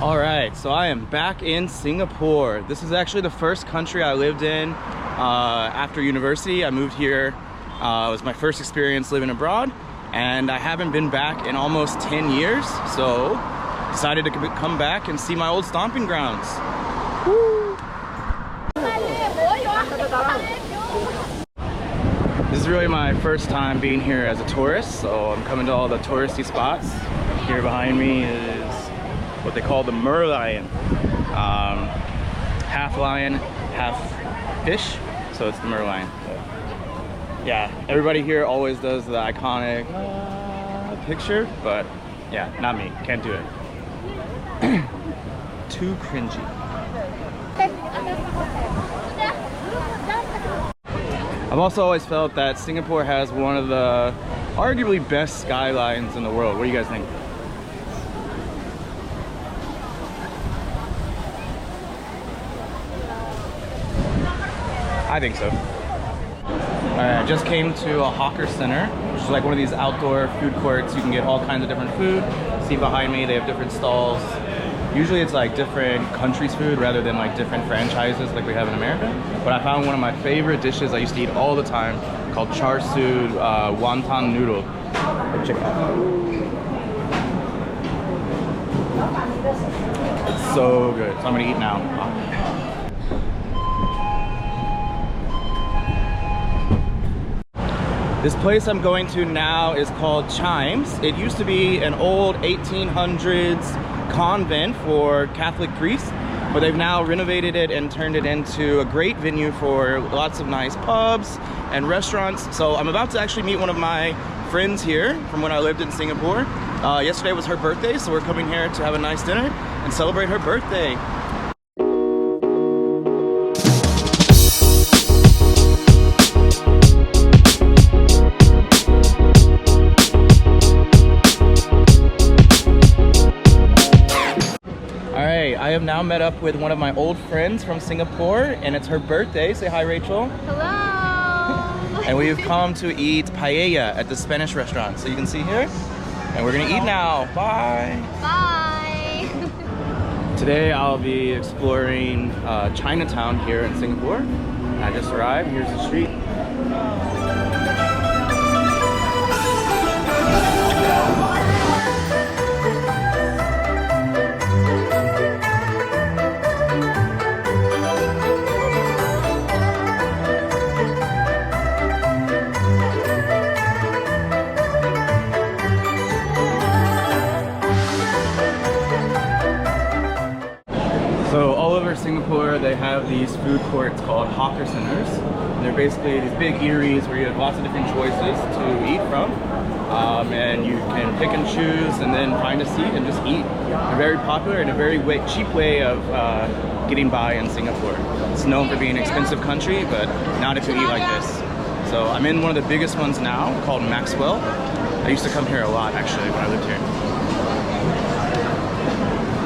All right, so I am back in Singapore. This is actually the first country I lived in after university. I moved here. It was my first experience living abroad, and I haven't been back in almost 10 years. So decided to come back and see my old stomping grounds. Woo! This is really my first time being here as a tourist, so I'm coming to all the touristy spots. Here behind me is what they call the merlion. Half lion, half fish, so it's the merlion. Yeah, everybody here always does the iconic picture, but yeah, not me, can't do it. Too cringy. I've also always felt that Singapore has one of the arguably best skylines in the world. What do you guys think? I think so. I just came to a hawker center, which is like one of these outdoor food courts. You can get all kinds of different food. See behind me, they have different stalls. Usually it's like different countries' food rather than like different franchises like we have in America. But I found one of my favorite dishes I used to eat all the time called char siu wonton noodle. Check it out. It's so good. So I'm gonna eat now. This place I'm going to now is called Chimes. It used to be an old 1800s convent for Catholic priests, but they've now renovated it and turned it into a great venue for lots of nice pubs and restaurants. So I'm about to actually meet one of my friends here from when I lived in Singapore. Yesterday was her birthday, so we're coming here to have a nice dinner and celebrate her birthday. I have now met up with one of my old friends from Singapore, and it's her birthday. Say hi, Rachel. Hello. And we've come to eat paella at the Spanish restaurant. So you can see here. And we're gonna eat now. Bye. Bye. Today I'll be exploring Chinatown here in Singapore. I just arrived. Here's the street. So all over Singapore, they have these food courts called hawker centers. And they're basically these big eateries where you have lots of different choices to eat from. And you can pick and choose and then find a seat and just eat. They're very popular and a very cheap way of getting by in Singapore. It's known for being an expensive country, but not if you eat like this. So I'm in one of the biggest ones now called Maxwell. I used to come here a lot actually when I lived here.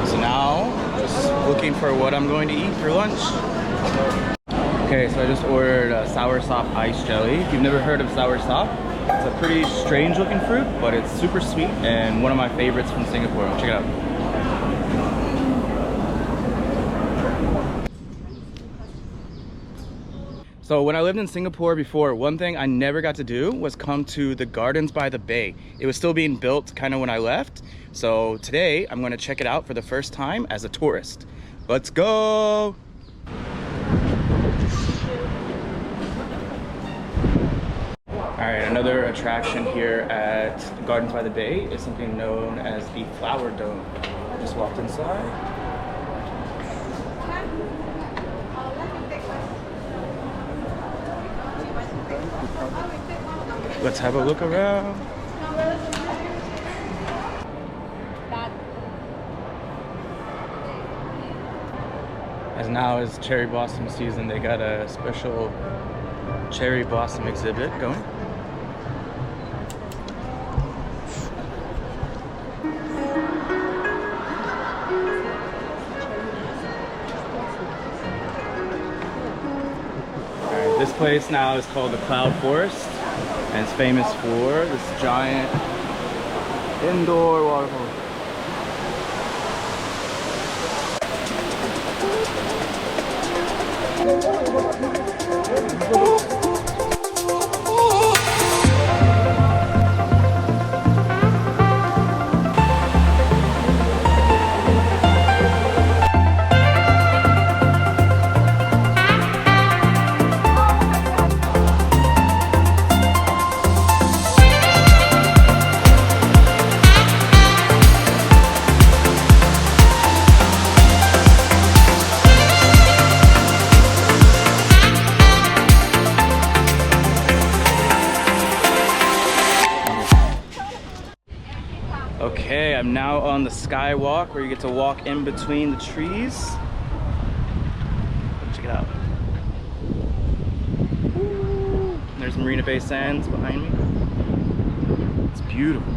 So now, just looking for what I'm going to eat for lunch. Okay, so I just ordered a soursop ice jelly. If you've never heard of soursop, it's a pretty strange looking fruit, but it's super sweet and one of my favorites from Singapore. Check it out. So when I lived in Singapore before, one thing I never got to do was come to the Gardens by the Bay. It was still being built kind of when I left. So today I'm going to check it out for the first time as a tourist. Let's go! Alright, another attraction here at Gardens by the Bay is something known as the Flower Dome. Just walked inside. Let's have a look around. As now is cherry blossom season, they got a special cherry blossom exhibit going. Alright, this place now is called the Cloud Forest, and it's famous for this giant indoor waterfall. I'm now on the skywalk where you get to walk in between the trees. Check it out. There's Marina Bay Sands behind me. It's beautiful.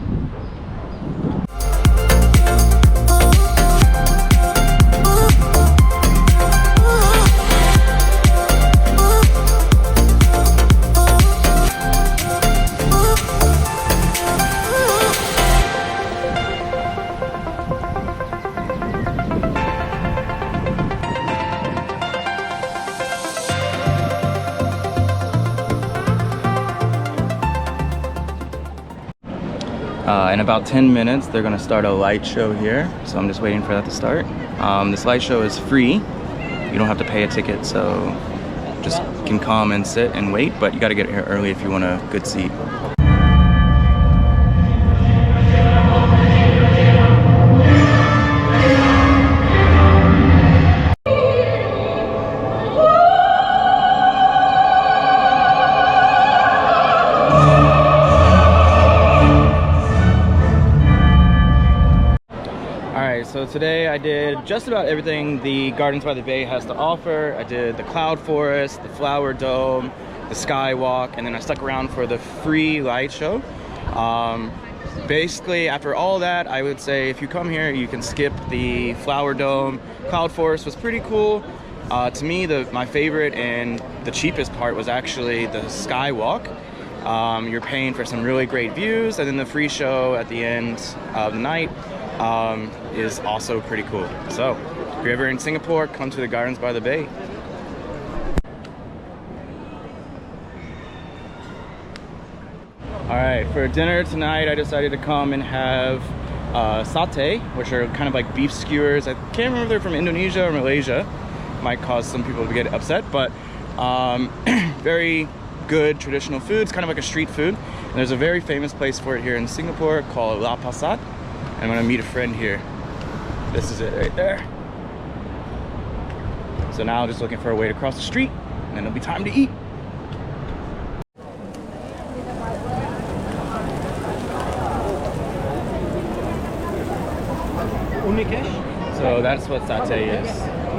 In about 10 minutes, they're gonna start a light show here. So I'm just waiting for that to start. This light show is free. You don't have to pay a ticket, so just can come and sit and wait, but you gotta get here early if you want a good seat. So today I did just about everything the Gardens by the Bay has to offer. I did the Cloud Forest, the Flower Dome, the Skywalk, and then I stuck around for the free light show. Basically, after all that, I would say if you come here, you can skip the Flower Dome. Cloud Forest was pretty cool. To me, my favorite and the cheapest part was actually the Skywalk. You're paying for some really great views, and then the free show at the end of the night is also pretty cool. So if you're ever in Singapore, come to the Gardens by the Bay. All right, for dinner tonight, I decided to come and have satay, which are kind of like beef skewers. I can't remember if they're from Indonesia or Malaysia. Might cause some people to get upset, but very good traditional food. It's kind of like a street food. And there's a very famous place for it here in Singapore called Lau Pa Sat. I'm gonna meet a friend here. This is it right there. So now I'm just looking for a way to cross the street, and then it'll be time to eat. So that's what satay is.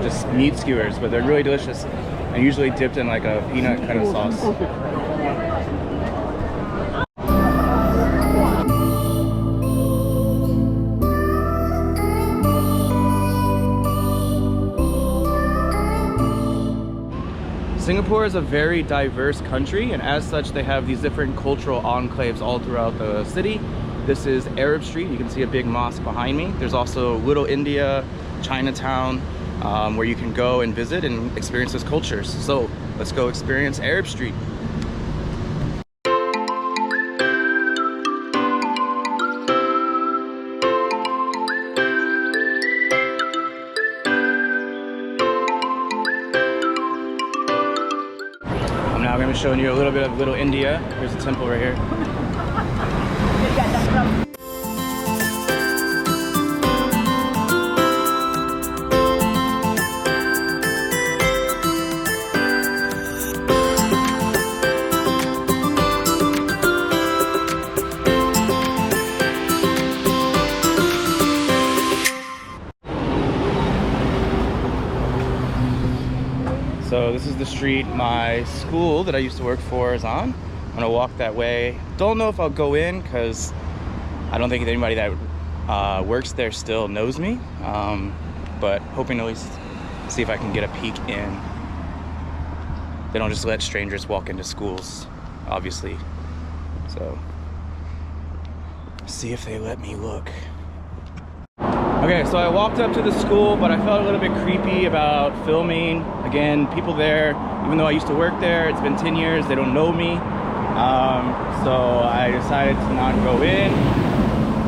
Just meat skewers, but they're really delicious and usually dipped in like a peanut kind of sauce. Singapore is a very diverse country, and as such they have these different cultural enclaves all throughout the city. This is Arab Street. You can see a big mosque behind me. There's also Little India, Chinatown, where you can go and visit and experience those cultures. So let's go experience Arab Street. I'm going to be showing you a little bit of Little India. There's a temple right here. So this is the street my school that I used to work for is on. I'm gonna walk that way. Don't know if I'll go in because I don't think anybody that works there still knows me. But hoping to at least see if I can get a peek in. They don't just let strangers walk into schools, obviously. So, see if they let me look. Okay, so I walked up to the school, but I felt a little bit creepy about filming. Again, people there, even though I used to work there, it's been 10 years, they don't know me. So I decided to not go in,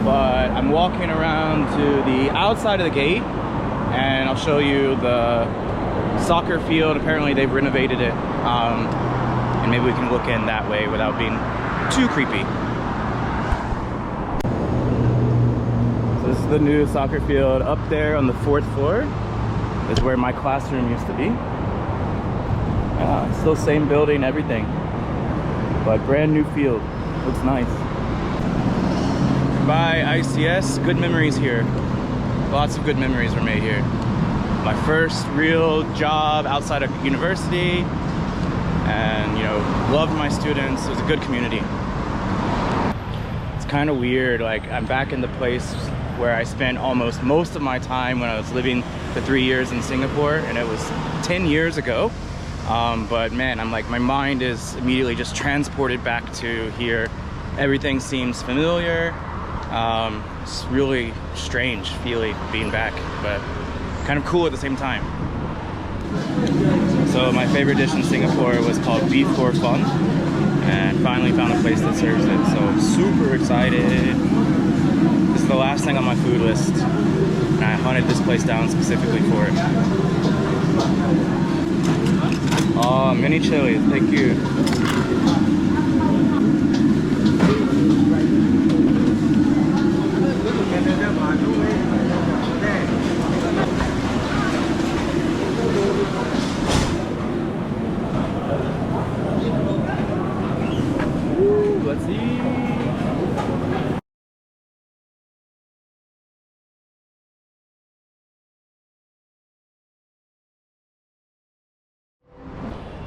but I'm walking around to the outside of the gate, and I'll show you the soccer field. Apparently they've renovated it, and maybe we can look in that way without being too creepy. This is the new soccer field. Up there on the 4th floor is where my classroom used to be. Still same building, everything, but brand new field. Looks nice. by ICS. Good memories here. Lots of good memories were made here. My first real job outside of university, and you know, loved my students. It was a good community. It's kind of weird, like I'm back in the place where I spent almost most of my time when I was living the 3 years in Singapore, and it was 10 years ago. But man, I'm like, my mind is immediately just transported back to here. Everything seems familiar. It's really strange feeling being back, but kind of cool at the same time. So my favorite dish in Singapore was called beef hor fun, and finally found a place that serves it. So I'm super excited. This is the last thing on my food list, and I hunted this place down specifically for it. Oh, mini chilies, thank you. Let's see.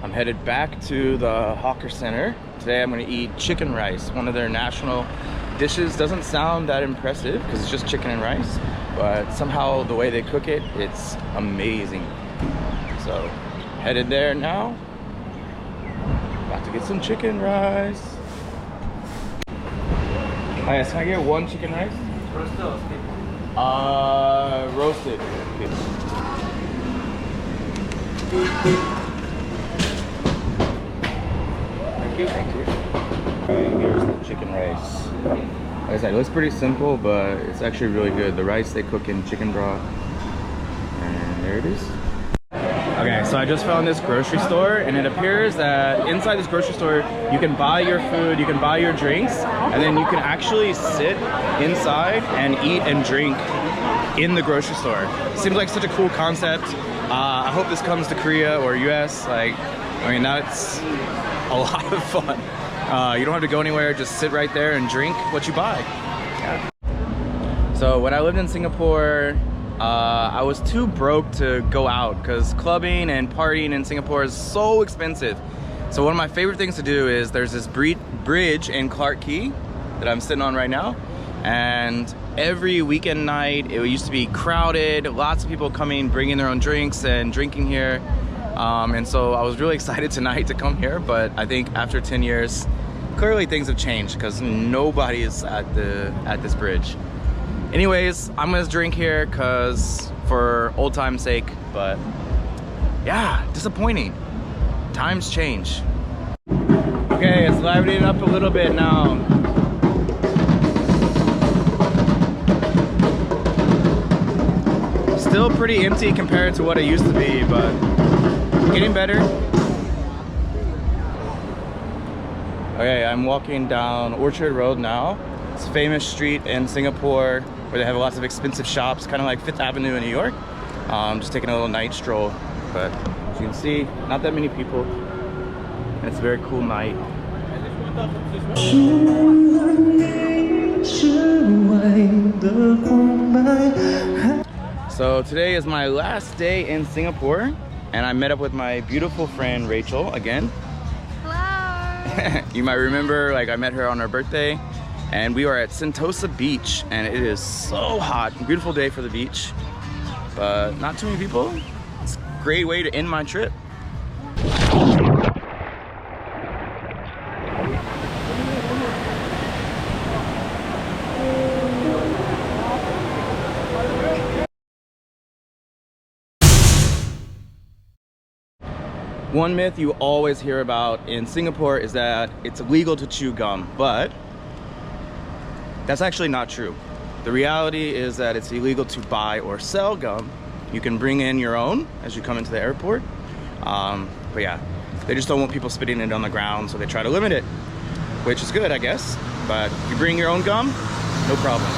I'm headed back to the Hawker Center. Today I'm going to eat chicken rice, one of their national dishes. Doesn't sound that impressive because it's just chicken and rice, but somehow the way they cook it, it's amazing. So headed there now. About to get some chicken rice. Hi, yes, can I get one chicken rice? Roasted. Okay. Thank you. Alright, here's the chicken rice. Like I said, it looks pretty simple, but it's actually really good. The rice they cook in chicken broth. And there it is. Okay, so I just found this grocery store, and it appears that inside this grocery store you can buy your food, you can buy your drinks, and then you can actually sit inside and eat and drink in the grocery store. Seems like such a cool concept. I hope this comes to Korea or US. Like, I mean, that's a lot of fun. You don't have to go anywhere, just sit right there and drink what you buy. Yeah. So when I lived in Singapore, I was too broke to go out because clubbing and partying in Singapore is so expensive. So one of my favorite things to do is there's this bridge in Clarke Quay that I'm sitting on right now, and every weekend night it used to be crowded, lots of people coming, bringing their own drinks and drinking here. And so I was really excited tonight to come here, but I think after 10 years, clearly things have changed because nobody is at this bridge. Anyways, I'm gonna drink here because for old time's sake, but yeah, disappointing. Times change. Okay, it's livening up a little bit now. Still pretty empty compared to what it used to be, but getting better. Okay, I'm walking down Orchard Road now. It's a famous street in Singapore where they have lots of expensive shops, kind of like Fifth Avenue in New York. Just taking a little night stroll, but as you can see, not that many people. And it's a very cool night. So today is my last day in Singapore, and I met up with my beautiful friend Rachel again. Hello. You might remember, like, I met her on her birthday, and we are at Sentosa Beach, and it is so hot. Beautiful day for the beach, but not too many people. It's a great way to end my trip. One myth you always hear about in Singapore is that it's illegal to chew gum, but that's actually not true. The reality is that it's illegal to buy or sell gum. You can bring in your own as you come into the airport. But yeah, they just don't want people spitting it on the ground, so they try to limit it, which is good, I guess. But if you bring your own gum, no problem.